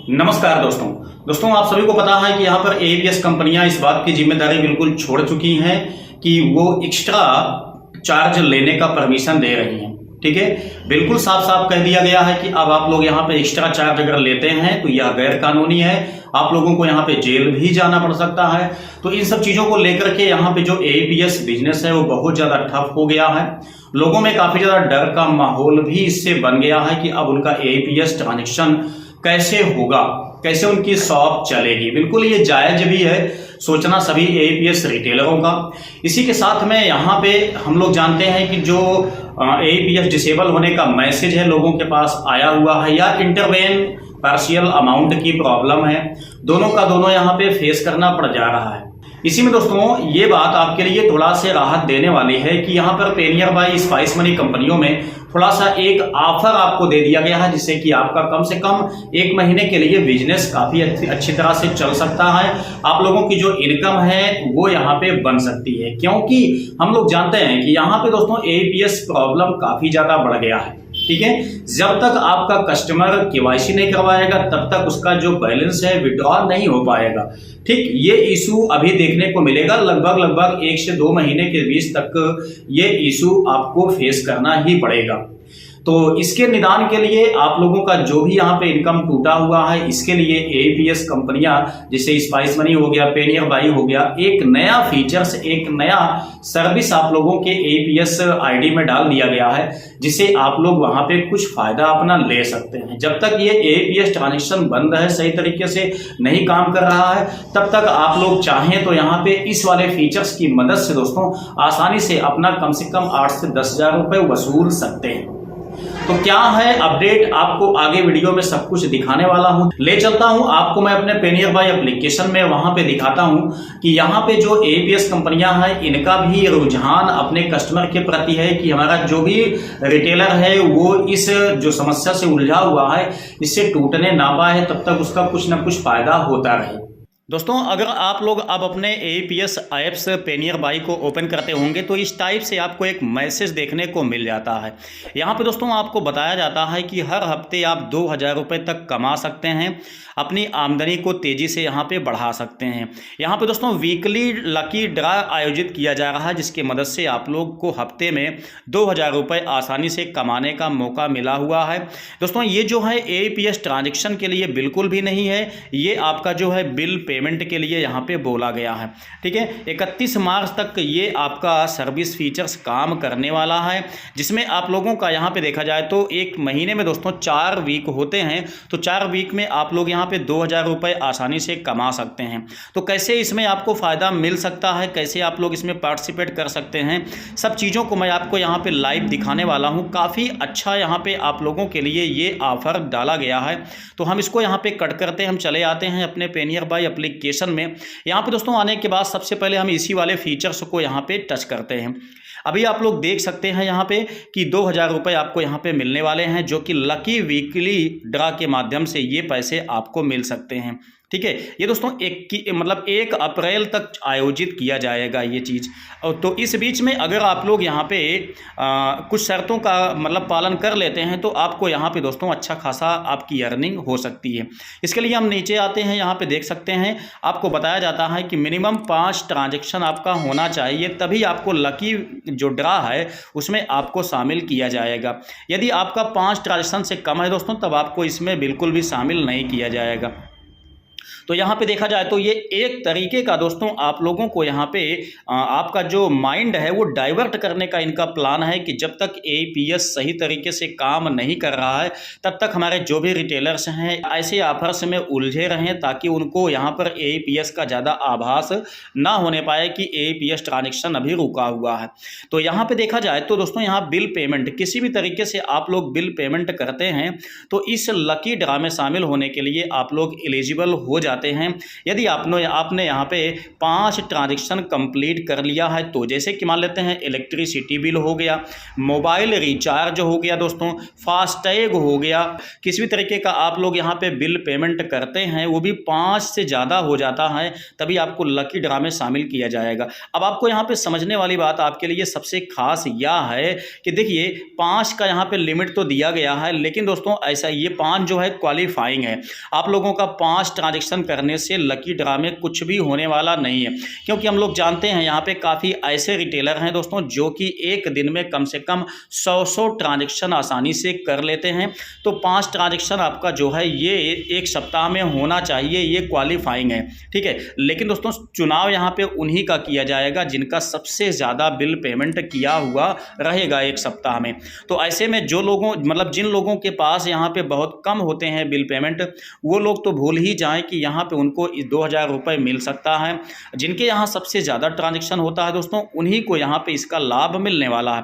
नमस्कार दोस्तों आप सभी को पता है कि यहाँ पर एबीएस कंपनियां इस बात की जिम्मेदारी बिल्कुल छोड़ चुकी हैं कि वो एक्स्ट्रा चार्ज लेने का परमिशन दे रही हैं। ठीक है, बिल्कुल साफ साफ कह दिया गया है कि अब आप लोग यहाँ पे एक्स्ट्रा चार्ज अगर लेते हैं तो यह गैर कानूनी है, आप लोगों को यहाँ पे जेल भी जाना पड़ सकता है। तो इन सब चीजों को लेकर के यहाँ पे जो एबीएस बिजनेस है वो बहुत ज्यादा ठप हो गया है। लोगों में काफी ज्यादा डर का माहौल भी इससे बन गया है कि अब उनका एबीएस ट्रांजेक्शन कैसे होगा, कैसे उनकी शॉप चलेगी। बिल्कुल ये जायज भी है सोचना सभी एबीएस रिटेलरों का। इसी के साथ में यहाँ पे हम लोग जानते हैं कि जो एबीएस डिसेबल होने का मैसेज है लोगों के पास आया हुआ है या इंटरवेन पार्शियल अमाउंट की प्रॉब्लम है, दोनों का दोनों यहाँ पे फेस करना पड़ जा रहा है। इसी में दोस्तों ये बात आपके लिए थोड़ा सा राहत देने वाली है कि यहाँ पर पेनियर बाय स्पाइस मनी कंपनियों में थोड़ा सा एक ऑफर आपको दे दिया गया है जिससे कि आपका कम से कम 1 महीने के लिए बिजनेस काफी अच्छी तरह से चल सकता है। आप लोगों की जो इनकम है वो यहाँ पे बन सकती है, क्योंकि हम लोग जानते हैं कि यहाँ पे दोस्तों एबीएस प्रॉब्लम काफी ज्यादा बढ़ गया है। ठीक है, जब तक आपका कस्टमर केवाईसी नहीं करवाएगा तब तक उसका जो बैलेंस है विड्रॉ नहीं हो पाएगा। ठीक, ये इशू अभी देखने को मिलेगा, लगभग 1 से 2 महीने के बीच तक ये इशू आपको फेस करना ही पड़ेगा। तो इसके निदान के लिए आप लोगों का जो भी यहाँ पे इनकम टूटा हुआ है, इसके लिए एबीएस कंपनियां जैसे स्पाइस मनी हो गया, पेनियर बाई हो गया, एक नया फीचर्स, एक नया सर्विस आप लोगों के एबीएस आईडी में डाल दिया गया है जिसे आप लोग वहां पे कुछ फायदा अपना ले सकते हैं। जब तक ये एबीएस ट्रांजेक्शन बंद है, सही तरीके से नहीं काम कर रहा है, तब तक आप लोग चाहें तो यहाँ पे इस वाले फीचर्स की मदद से दोस्तों आसानी से अपना कम से कम 8 से 10 हजार रुपए वसूल सकते हैं। तो क्या है अपडेट, आपको आगे वीडियो में सब कुछ दिखाने वाला हूं। ले चलता हूं आपको मैं अपने पेनियर बाय एप्लीकेशन में, वहां पे दिखाता हूं कि यहां पे जो एबीएस कंपनियां हैं इनका भी रुझान अपने कस्टमर के प्रति है कि हमारा जो भी रिटेलर है वो इस जो समस्या से उलझा हुआ है इससे टूटने ना पाए, तब तक उसका कुछ ना कुछ फायदा होता रहे। दोस्तों अगर आप लोग अब अपने एबीएस ऐप्स पेनियर बाई को ओपन करते होंगे तो इस टाइप से आपको एक मैसेज देखने को मिल जाता है। यहाँ पे दोस्तों आपको बताया जाता है कि हर हफ्ते आप 2000 रुपये तक कमा सकते हैं, अपनी आमदनी को तेज़ी से यहाँ पे बढ़ा सकते हैं। यहाँ पे दोस्तों वीकली लकी ड्रा आयोजित किया जा रहा है जिसकी मदद से आप लोग को हफ्ते में 2000 रुपये आसानी से कमाने का मौका मिला हुआ है। दोस्तों ये जो है एबीएस ट्रांजेक्शन के लिए बिल्कुल भी नहीं है, ये आपका जो है बिल पेमेंट के लिए यहाँ पे बोला गया है। ठीक है, 31 मार्च तक ये आपका सर्विस फीचर्स काम करने वाला है जिसमें आप लोगों का यहाँ पे देखा जाए तो 1 महीने में दोस्तों 4 वीक होते हैं, तो 4 वीक में आप लोग यहाँ पे 2000 रुपये आसानी से कमा सकते हैं। तो कैसे इसमें आपको फ़ायदा मिल सकता है, कैसे आप लोग इसमें पार्टिसिपेट कर सकते हैं, सब चीज़ों को मैं आपको यहाँ पे लाइव दिखाने वाला हूँ। काफ़ी अच्छा यहाँ पे आप लोगों के लिए ये ऑफ़र डाला गया है। तो हम इसको यहाँ पे कट करते हैं, हम चले आते हैं अपने पेनियर बाय एप्लीकेशन में। यहाँ पे दोस्तों आने के बाद सबसे पहले हम इसी वाले फीचर्स को यहाँ पे टच करते हैं। अभी आप लोग देख सकते हैं यहाँ पे कि 2000 रुपये आपको यहाँ पे मिलने वाले हैं जो कि लकी वीकली ड्रा के माध्यम से ये पैसे आपको मिल सकते हैं। ठीक है, ये दोस्तों 1 अप्रैल तक आयोजित किया जाएगा ये चीज़। तो इस बीच में अगर आप लोग यहाँ पे कुछ शर्तों का पालन कर लेते हैं तो आपको यहाँ पे दोस्तों अच्छा खासा आपकी अर्निंग हो सकती है। इसके लिए हम नीचे आते हैं, यहाँ पे देख सकते हैं आपको बताया जाता है कि मिनिमम 5 ट्रांजेक्शन आपका होना चाहिए, तभी आपको लकी जो ड्रा है उसमें आपको शामिल किया जाएगा। यदि आपका 5 ट्रांजेक्शन से कम है दोस्तों तब आपको इसमें बिल्कुल भी शामिल नहीं किया जाएगा। तो यहाँ पे देखा जाए तो ये एक तरीके का दोस्तों आप लोगों को यहाँ पे आपका जो माइंड है वो डाइवर्ट करने का इनका प्लान है कि जब तक एबीएस सही तरीके से काम नहीं कर रहा है तब तक हमारे जो भी रिटेलर्स हैं ऐसे ऑफर्स में उलझे रहें ताकि उनको यहाँ पर एबीएस का ज़्यादा आभास ना होने पाए कि एबीएस ट्रांजेक्शन अभी रुका हुआ है। तो यहाँ पे देखा जाए तो दोस्तों यहाँ बिल पेमेंट, किसी भी तरीके से आप लोग बिल पेमेंट करते हैं तो इस लकी ड्रा में शामिल होने के लिए आप लोग एलिजिबल हो जाते जाते हैं। यदि आपने यहाँ पे 5 ट्रांजेक्शन कंप्लीट कर लिया है तो जैसे कि मान लेते हैं इलेक्ट्रिसिटी बिल हो गया, मोबाइल रिचार्ज हो गया दोस्तों, फास्टैग हो गया, किसी भी तरीके का आप लोग यहाँ पे बिल पेमेंट करते हैं वो भी 5 से ज़्यादा हो जाता है तभी आपको लकी ड्रा में शामिल किया जाएगा। अब आपको यहाँ पे समझने वाली बात आपके लिए सबसे खास यह है कि देखिए 5 का यहाँ पे लिमिट तो दिया गया है, लेकिन दोस्तों ऐसा ये 5 जो है क्वालिफाइंग है। आप लोगों का 5 ट्रांजेक्शन करने से लकी ड्रा में कुछ भी होने वाला नहीं है, क्योंकि हम लोग जानते हैं यहाँ पे काफ़ी ऐसे रिटेलर हैं दोस्तों जो कि एक दिन में कम से कम 100 ट्रांजेक्शन आसानी से कर लेते हैं। तो 5 ट्रांजेक्शन आपका जो है ये एक सप्ताह में होना चाहिए, ये क्वालिफाइंग है, ठीक है। लेकिन दोस्तों चुनाव यहाँ पे उन्हीं का किया जाएगा जिनका सबसे ज़्यादा बिल पेमेंट किया हुआ रहेगा एक सप्ताह में। तो ऐसे में जो लोगों मतलब जिन लोगों के पास यहाँ पे बहुत कम होते हैं बिल पेमेंट, वो लोग तो भूल ही जाएं कि यहाँ पे उनको 2000 रुपये मिल सकता है। जिनके यहाँ सबसे ज़्यादा ट्रांजेक्शन होता है दोस्तों उन्हीं को यहाँ पे इसका लाभ मिलने वाला है।